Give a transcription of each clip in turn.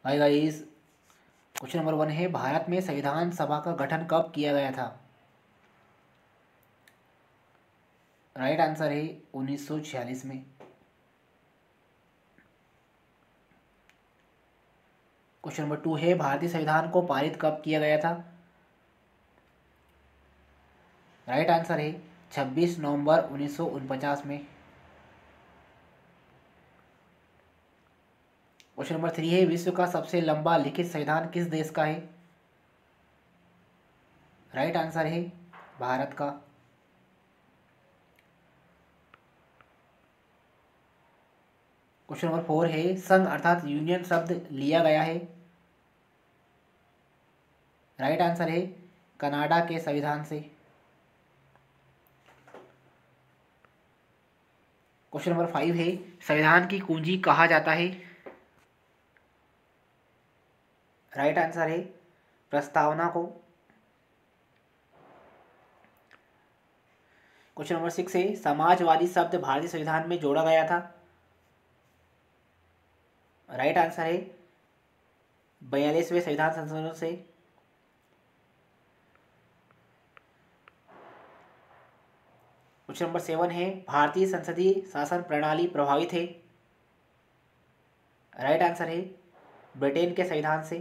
Hi guys. Question number 1 है, भारत में संविधान सभा का गठन कब किया गया था? राइट आंसर है 1946 में। क्वेश्चन नंबर 2 है, भारतीय संविधान को पारित कब किया गया था? राइट आंसर है 26 नवंबर 1949 में। क्वेश्चन नंबर 3 है, विश्व का सबसे लंबा लिखित संविधान किस देश का है? राइट आंसर है भारत का। क्वेश्चन नंबर 4 है, संघ अर्थात यूनियन शब्द लिया गया है? राइट आंसर है कनाडा के संविधान से। क्वेश्चन नंबर 5 है, संविधान की कुंजी कहा जाता है? राइट आंसर है प्रस्तावना को। क्वेश्चन नंबर 6 है, समाजवादी शब्द भारतीय संविधान में जोड़ा गया था? राइट आंसर है 42वें संविधान संशोधन से। क्वेश्चन नंबर 7 है, भारतीय संसदीय शासन प्रणाली प्रभावित है? राइट आंसर है ब्रिटेन के संविधान से।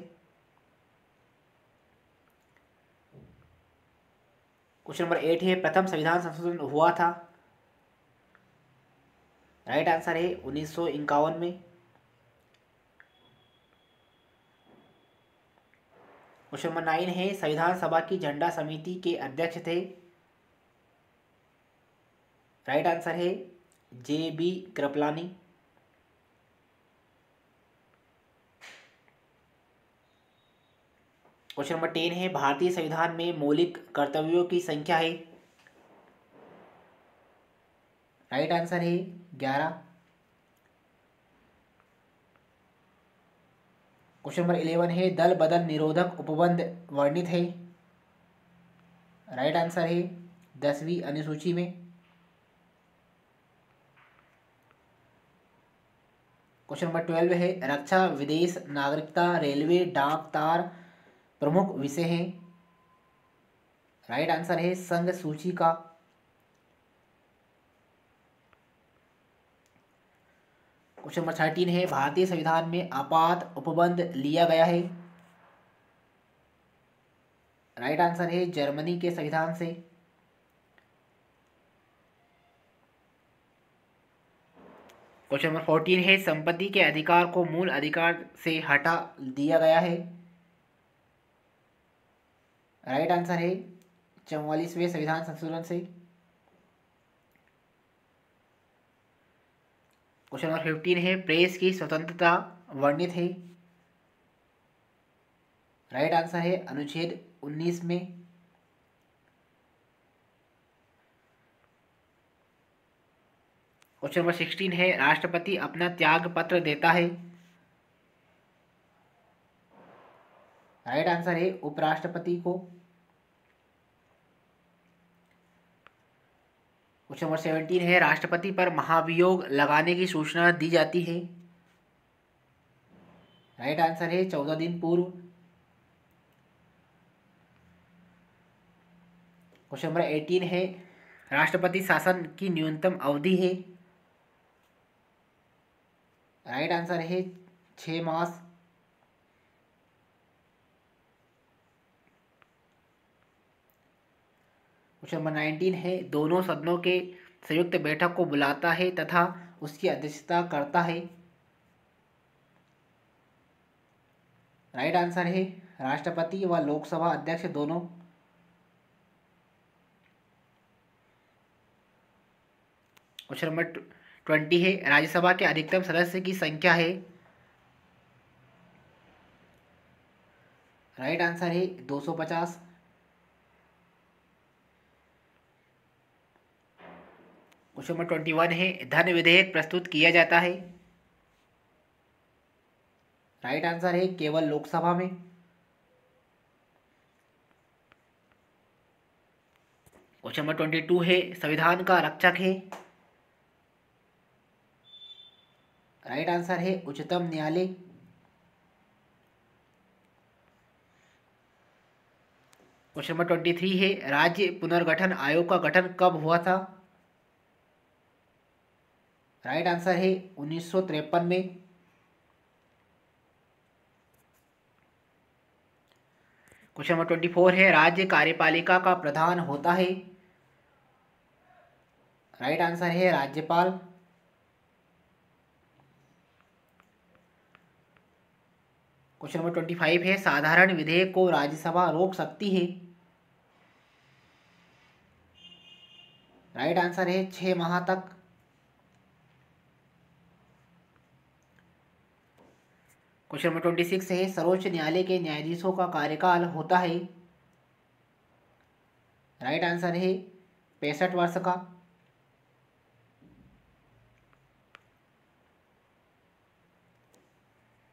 क्वेश्चन नंबर 8 है, प्रथम संविधान संशोधन हुआ था? राइट आंसर है 1951 में। क्वेश्चन नंबर 9 है, संविधान सभा की झंडा समिति के अध्यक्ष थे? राइट आंसर है JB कृपलानी। क्वेश्चन नंबर 10 है, भारतीय संविधान में मौलिक कर्तव्यों की संख्या है? राइट आंसर है 11। क्वेश्चन नंबर 11 है, दल बदल निरोधक उपबंध वर्णित है? राइट आंसर है 10वीं अनुसूची में। क्वेश्चन नंबर 12 है, रक्षा, विदेश, नागरिकता, रेलवे, डाक, तार प्रमुख विषय हैं? राइट आंसर है संघ सूची का। क्वेश्चन नंबर 13 है, भारतीय संविधान में आपात उपबंध लिया गया है? राइट आंसर है जर्मनी के संविधान से। क्वेश्चन नंबर 14 है, संपत्ति के अधिकार को मूल अधिकार से हटा दिया गया है? राइट आंसर है 44वें संविधान संशोधन से। क्वेश्चन नंबर 15 है, प्रेस की स्वतंत्रता वर्णित है? राइट आंसर है अनुच्छेद 19 में। क्वेश्चन नंबर 16 है, राष्ट्रपति अपना त्याग पत्र देता है? राइट आंसर है उपराष्ट्रपति को। क्वेश्चन नंबर 17 है, राष्ट्रपति पर महाभियोग लगाने की सूचना दी जाती है? राइट आंसर है 14 दिन पूर्व। क्वेश्चन नंबर 18 है, राष्ट्रपति शासन की न्यूनतम अवधि है? राइट आंसर है 6 मास। क्वेश्चन नंबर 19 है, दोनों सदनों के संयुक्त बैठक को बुलाता है तथा उसकी अध्यक्षता करता है? राइट आंसर है राष्ट्रपति व लोकसभा अध्यक्ष दोनों। क्वेश्चन नंबर 20 है, राज्यसभा के अधिकतम सदस्य की संख्या है? राइट आंसर है 250। क्वेश्चन नंबर 21 है, धन विधेयक प्रस्तुत किया जाता है? राइट आंसर है केवल लोकसभा में। क्वेश्चन नंबर 22 है, संविधान का रक्षक है? राइट आंसर है उच्चतम न्यायालय। क्वेश्चन नंबर 23 है, राज्य पुनर्गठन आयोग का गठन कब हुआ था? राइट आंसर है 1953 में। क्वेश्चन नंबर 24 है, राज्य कार्यपालिका का प्रधान होता है? राइट आंसर है राज्यपाल। क्वेश्चन नंबर 25 है, साधारण विधेयक को राज्यसभा रोक सकती है? राइट आंसर है 6 माह तक। क्वेश्चन नंबर 26 है, सर्वोच्च न्यायालय के न्यायाधीशों का कार्यकाल होता है? राइट आंसर है 65 वर्ष का।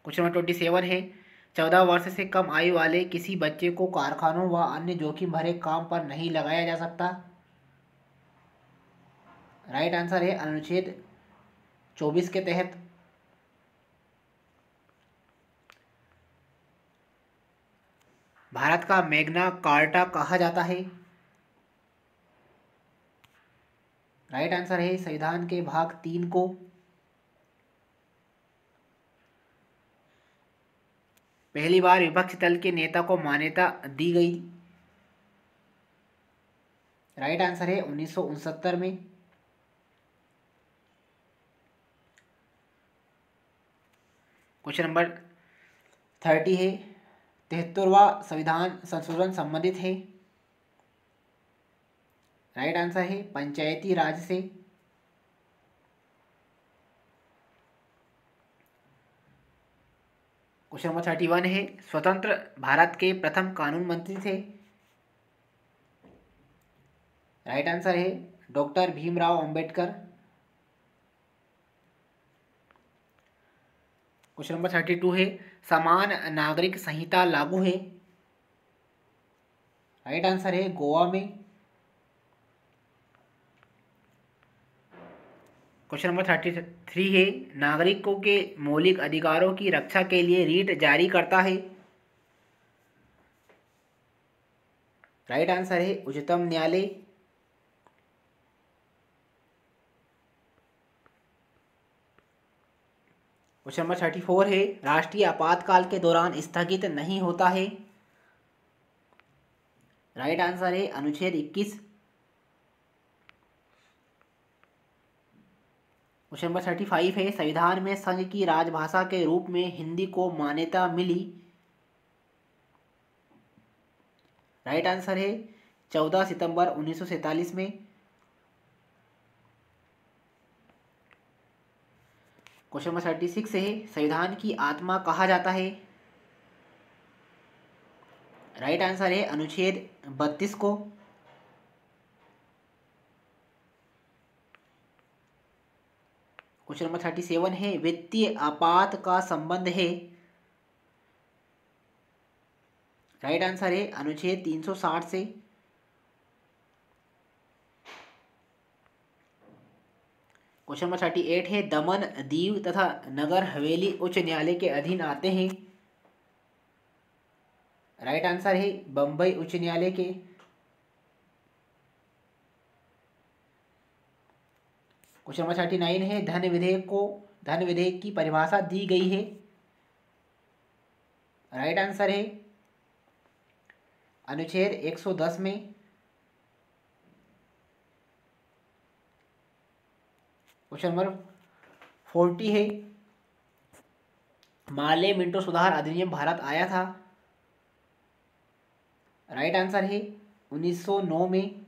क्वेश्चन नंबर 27 है, 14 वर्ष से कम आयु वाले किसी बच्चे को कारखानों व अन्य जोखिम भरे काम पर नहीं लगाया जा सकता? राइट आंसर है अनुच्छेद 24 के तहत। भारत का मैग्ना कार्टा कहा जाता है? राइट आंसर है संविधान के भाग 3 को। पहली बार विपक्षी दल के नेता को मान्यता दी गई? राइट आंसर है 1969 में। क्वेश्चन नंबर 30 है, 73वां संविधान संशोधन संबंधित है? राइट आंसर है पंचायती राज से। क्वेश्चन नंबर 31 है, स्वतंत्र भारत के प्रथम कानून मंत्री थे? राइट आंसर है doctor Bhimrao Ambedkar. Question number 32 है, समान नागरिक संहिता लागू है? राइट आंसर है गोवा में। क्वेश्चन नंबर 33 है, नागरिकों के मौलिक अधिकारों की रक्षा के लिए रीट जारी करता है? राइट आंसर है उच्चतम न्यायालय। क्वेश्चन नंबर 34 है, राष्ट्रीय आपातकाल के दौरान स्थगित नहीं होता है? राइट आंसर है अनुच्छेद 21। क्वेश्चन नंबर 35 है, संविधान में संघ की राजभाषा के रूप में हिंदी को मान्यता मिली? राइट आंसर है 14 सितंबर 1947 में। क्वेश्चन नंबर 36 है, संविधान की आत्मा कहा जाता है? राइट आंसर है अनुच्छेद 32 को। क्वेश्चन नंबर 37 है, वित्तीय आपात का संबंध है? राइट आंसर है अनुच्छेद 360 से। क्वेश्चन नंबर 38 है, दमन दीव तथा नगर हवेली उच्च न्यायालय के अधीन आते हैं? राइट आंसर है बम्बई उच्च न्यायालय के। क्वेश्चन नंबर 39 है, धन विधेयक की परिभाषा दी गई है? राइट आंसर है अनुच्छेद 110 में। क्वेश्चन नंबर 40 है, मार्ले मिंटो सुधार अधिनियम भारत आया था? राइट आंसर है 1909 में।